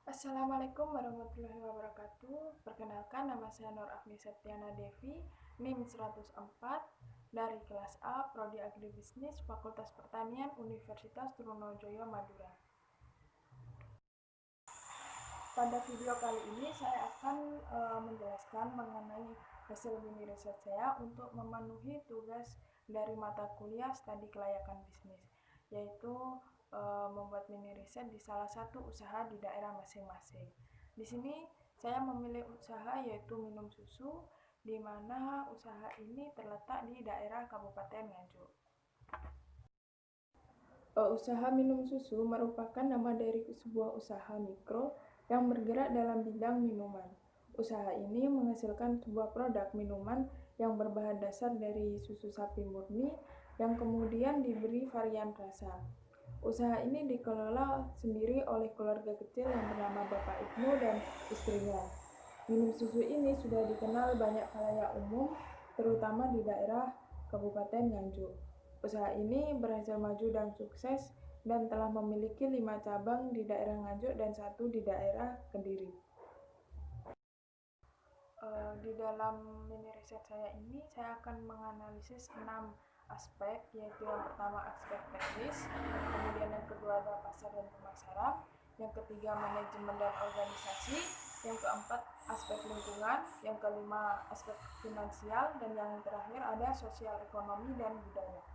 Assalamualaikum warahmatullahi wabarakatuh. Perkenalkan, nama saya Nur Afni Septiana Devi, NIM 104 dari kelas A, Prodi Agribisnis, Fakultas Pertanian, Universitas Trunojoyo, Madura. Pada video kali ini saya akan menjelaskan mengenai hasil mini riset saya untuk memenuhi tugas dari mata kuliah studi kelayakan bisnis, yaitu membuat mini riset di salah satu usaha di daerah masing-masing. Di sini saya memilih usaha yaitu minum susu, di mana usaha ini terletak di daerah Kabupaten Nganjuk. Usaha minum susu merupakan nama dari sebuah usaha mikro yang bergerak dalam bidang minuman. Usaha ini menghasilkan sebuah produk minuman yang berbahan dasar dari susu sapi murni yang kemudian diberi varian rasa. Usaha ini dikelola sendiri oleh keluarga kecil yang bernama Bapak Ibnu dan istrinya. Minum susu ini sudah dikenal banyak khalayak umum, terutama di daerah Kabupaten Nganjuk. Usaha ini berhasil maju dan sukses dan telah memiliki 5 cabang di daerah Nganjuk dan 1 di daerah Kediri. Di dalam mini riset saya ini, saya akan menganalisis 6 aspek, yaitu yang pertama aspek teknis, kemudian yang kedua adalah pasar dan pemasaran, yang ketiga manajemen dan organisasi, yang keempat aspek lingkungan, yang kelima aspek finansial, dan yang terakhir ada sosial ekonomi dan budaya.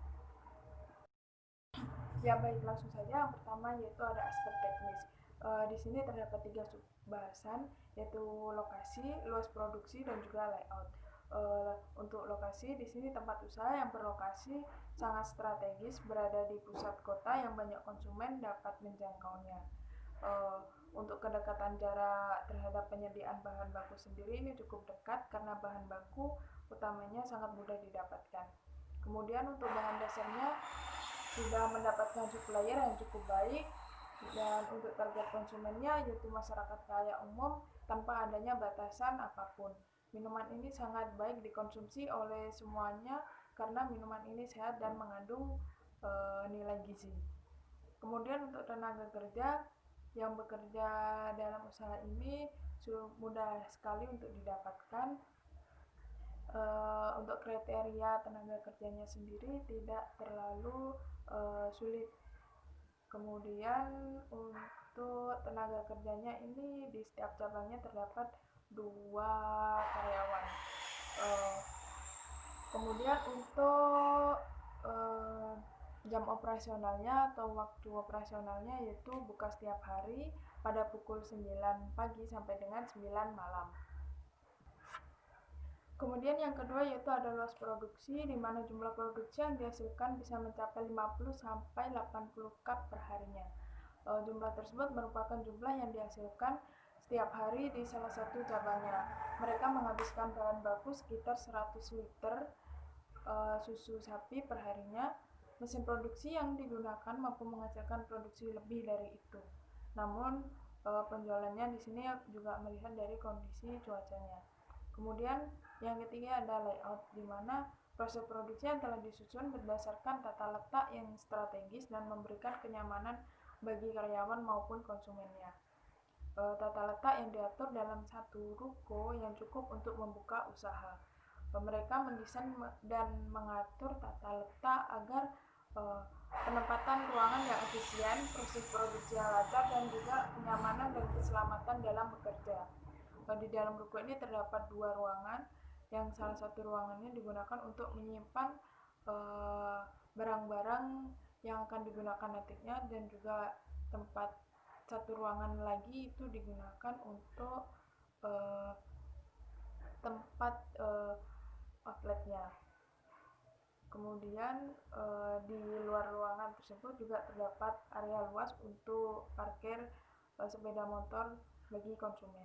Ya baik, langsung saja. Yang pertama yaitu ada aspek teknis. Di sini terdapat 3 subbahasan, yaitu lokasi, luas produksi, dan juga layout. Untuk lokasi, di sini tempat usaha yang berlokasi sangat strategis, berada di pusat kota yang banyak konsumen dapat menjangkaunya. Untuk kedekatan jarak terhadap penyediaan bahan baku sendiri ini cukup dekat karena bahan baku utamanya sangat mudah didapatkan. Kemudian untuk bahan dasarnya sudah mendapatkan supplier yang cukup baik, dan untuk target konsumennya yaitu masyarakat khalayak umum tanpa adanya batasan apapun. Minuman ini sangat baik dikonsumsi oleh semuanya karena minuman ini sehat dan mengandung nilai gizi. Kemudian untuk tenaga kerja yang bekerja dalam usaha ini mudah sekali untuk didapatkan. Untuk kriteria tenaga kerjanya sendiri tidak terlalu sulit. Kemudian untuk tenaga kerjanya ini di setiap cabangnya terdapat 2 karyawan. Kemudian untuk jam operasionalnya atau waktu operasionalnya yaitu buka setiap hari pada pukul 9 pagi sampai dengan 9 malam. Kemudian yang kedua yaitu ada luas produksi, di mana jumlah produksi yang dihasilkan bisa mencapai 50 sampai 80 cup per harinya. Jumlah tersebut merupakan jumlah yang dihasilkan setiap hari di salah satu cabangnya. Mereka menghabiskan bahan baku sekitar 100 liter susu sapi per harinya. Mesin produksi yang digunakan mampu menghasilkan produksi lebih dari itu. Namun penjualannya di sini juga melihat dari kondisi cuacanya. Kemudian yang ketiga ada layout, di mana proses produksi yang telah disusun berdasarkan tata letak yang strategis dan memberikan kenyamanan bagi karyawan maupun konsumennya. Tata letak yang diatur dalam satu ruko yang cukup untuk membuka usaha. Mereka mendesain dan mengatur tata letak agar penempatan ruangan yang efisien, proses produksi yang lancar, dan juga kenyamanan dan keselamatan dalam bekerja. Di dalam ruko ini terdapat 2 ruangan, yang salah satu ruangannya digunakan untuk menyimpan barang-barang yang akan digunakan nantinya, dan juga tempat satu ruangan lagi itu digunakan untuk tempat outletnya. Kemudian di luar ruangan tersebut juga terdapat area luas untuk parkir sepeda motor bagi konsumen.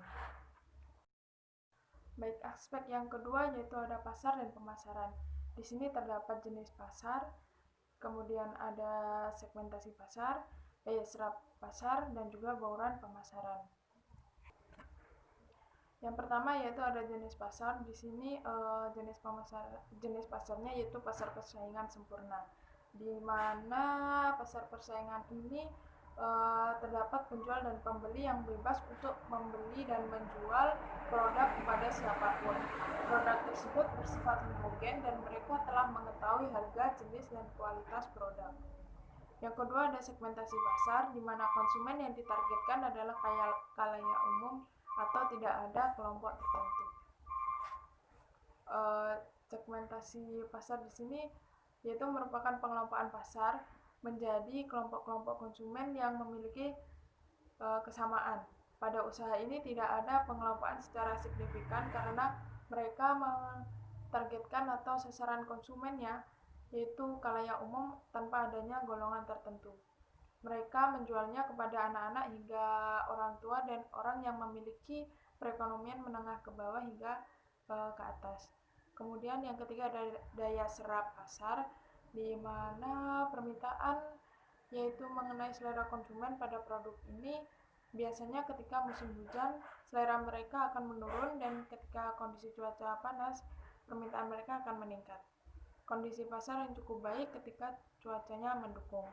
Baik, aspek yang kedua yaitu ada pasar dan pemasaran. Di sini terdapat jenis pasar, kemudian ada segmentasi pasar, serap pasar, dan juga bauran pemasaran. Yang pertama yaitu ada jenis pasar. Di sini jenis pasarnya yaitu pasar persaingan sempurna, di mana pasar persaingan ini terdapat penjual dan pembeli yang bebas untuk membeli dan menjual produk kepada siapapun. Produk tersebut bersifat homogen dan mereka telah mengetahui harga, jenis, dan kualitas produk. Yang kedua ada segmentasi pasar, di mana konsumen yang ditargetkan adalah khalayak umum atau tidak ada kelompok tertentu. Segmentasi pasar di sini yaitu merupakan pengelompokan pasar menjadi kelompok-kelompok konsumen yang memiliki kesamaan. Pada usaha ini tidak ada pengelompokan secara signifikan karena mereka mentargetkan atau sasaran konsumennya yaitu khalayak umum tanpa adanya golongan tertentu. Mereka menjualnya kepada anak-anak hingga orang tua dan orang yang memiliki perekonomian menengah ke bawah hingga ke atas. Kemudian yang ketiga ada daya serap pasar, di mana permintaan yaitu mengenai selera konsumen pada produk ini biasanya ketika musim hujan selera mereka akan menurun dan ketika kondisi cuaca panas permintaan mereka akan meningkat. Kondisi pasar yang cukup baik ketika cuacanya mendukung.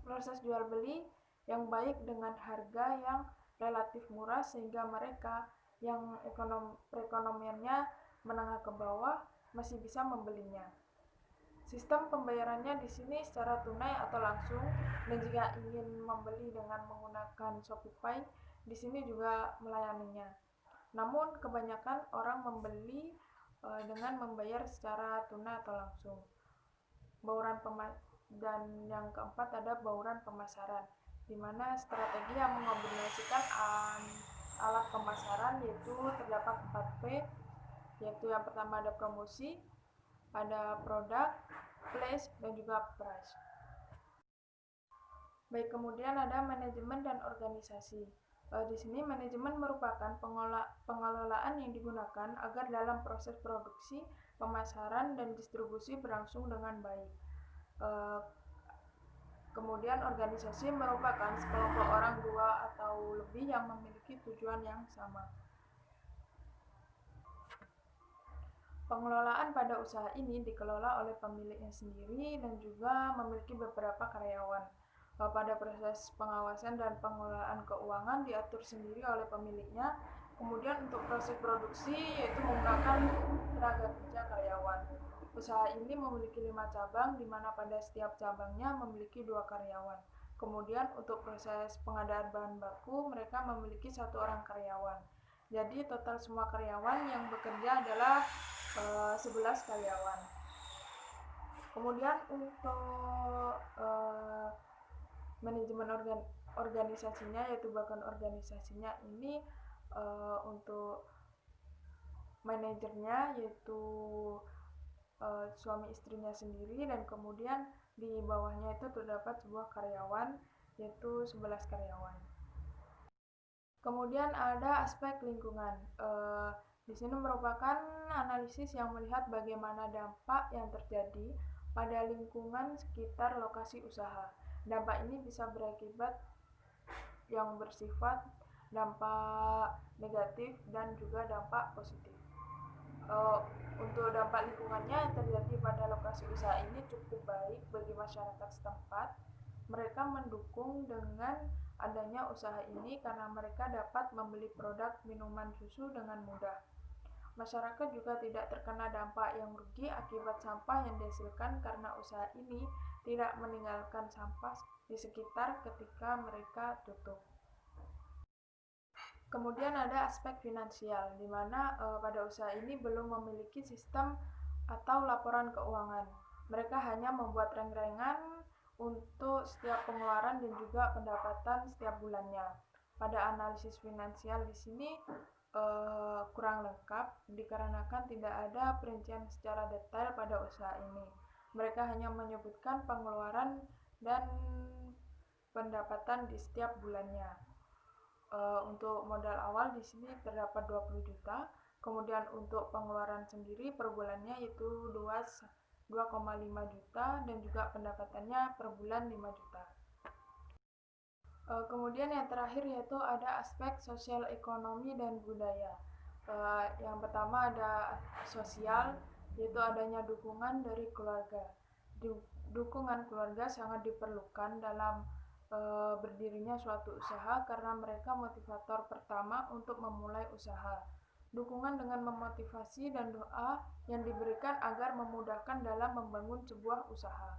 Proses jual beli yang baik dengan harga yang relatif murah sehingga mereka yang perekonomiannya menengah ke bawah masih bisa membelinya. Sistem pembayarannya di sini secara tunai atau langsung, dan jika ingin membeli dengan menggunakan Shopee, di sini juga melayaninya. Namun kebanyakan orang membeli dengan membayar secara tunai atau langsung. Dan yang keempat ada bauran pemasaran, di mana strategi yang mengombinasikan alat pemasaran yaitu terdapat 4P, yaitu yang pertama ada promosi, ada produk, place, dan juga price. Baik, kemudian ada manajemen dan organisasi. Di sini manajemen merupakan pengelolaan yang digunakan agar dalam proses produksi, pemasaran, dan distribusi berlangsung dengan baik. Kemudian organisasi merupakan sekelompok orang, 2 atau lebih yang memiliki tujuan yang sama. Pengelolaan pada usaha ini dikelola oleh pemiliknya sendiri dan juga memiliki beberapa karyawan. Pada proses pengawasan dan pengelolaan keuangan diatur sendiri oleh pemiliknya. Kemudian untuk proses produksi yaitu menggunakan tenaga kerja karyawan. Usaha ini memiliki 5 cabang, di mana pada setiap cabangnya memiliki 2 karyawan. Kemudian untuk proses pengadaan bahan baku mereka memiliki 1 orang karyawan. Jadi total semua karyawan yang bekerja adalah 11 karyawan. Kemudian untuk manajemen organisasinya yaitu bagian organisasinya ini untuk manajernya yaitu suami istrinya sendiri, dan kemudian di bawahnya itu terdapat sebuah karyawan yaitu 11 karyawan. Kemudian ada aspek lingkungan. Di sini merupakan analisis yang melihat bagaimana dampak yang terjadi pada lingkungan sekitar lokasi usaha. Dampak ini bisa berakibat yang bersifat dampak negatif dan juga dampak positif. Untuk dampak lingkungannya yang terjadi pada lokasi usaha ini cukup baik bagi masyarakat setempat. Mereka mendukung dengan adanya usaha ini karena mereka dapat membeli produk minuman susu dengan mudah. Masyarakat juga tidak terkena dampak yang rugi akibat sampah yang dihasilkan karena usaha ini tidak meninggalkan sampah di sekitar ketika mereka tutup. Kemudian ada aspek finansial, di mana pada usaha ini belum memiliki sistem atau laporan keuangan. Mereka hanya membuat reng-rengan untuk setiap pengeluaran dan juga pendapatan setiap bulannya. Pada analisis finansial di sini kurang lengkap dikarenakan tidak ada perincian secara detail pada usaha ini. Mereka hanya menyebutkan pengeluaran dan pendapatan di setiap bulannya. Untuk modal awal di sini terdapat 20 juta. Kemudian untuk pengeluaran sendiri per bulannya yaitu 2,5 juta dan juga pendapatannya per bulan 5 juta. Kemudian yang terakhir yaitu ada aspek sosial ekonomi dan budaya. Yang pertama ada sosial, yaitu adanya dukungan dari keluarga. Dukungan keluarga sangat diperlukan dalam berdirinya suatu usaha karena mereka motivator pertama untuk memulai usaha. Dukungan dengan memotivasi dan doa yang diberikan agar memudahkan dalam membangun sebuah usaha.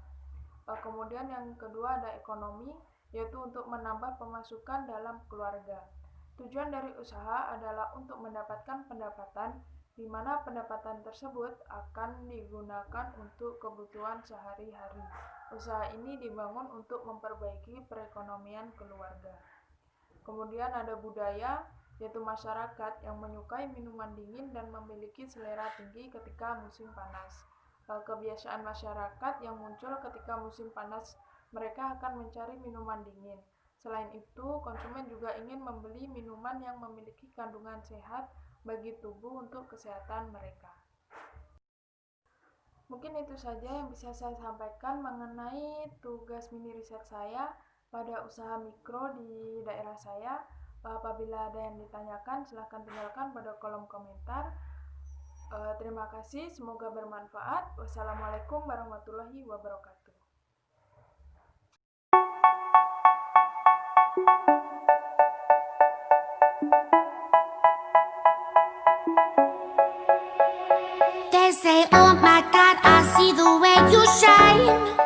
Kemudian yang kedua ada ekonomi, yaitu untuk menambah pemasukan dalam keluarga. Tujuan dari usaha adalah untuk mendapatkan pendapatan, di mana pendapatan tersebut akan digunakan untuk kebutuhan sehari-hari. Usaha ini dibangun untuk memperbaiki perekonomian keluarga. Kemudian ada budaya, yaitu masyarakat yang menyukai minuman dingin dan memiliki selera tinggi ketika musim panas. Kebiasaan masyarakat yang muncul ketika musim panas, mereka akan mencari minuman dingin. Selain itu, konsumen juga ingin membeli minuman yang memiliki kandungan sehat bagi tubuh untuk kesehatan mereka. Mungkin itu saja yang bisa saya sampaikan mengenai tugas mini riset saya pada usaha mikro di daerah saya. Apabila ada yang ditanyakan, silahkan tinggalkan pada kolom komentar. Terima kasih, semoga bermanfaat. Wassalamualaikum warahmatullahi wabarakatuh. They say, oh my God, I see the way you shine.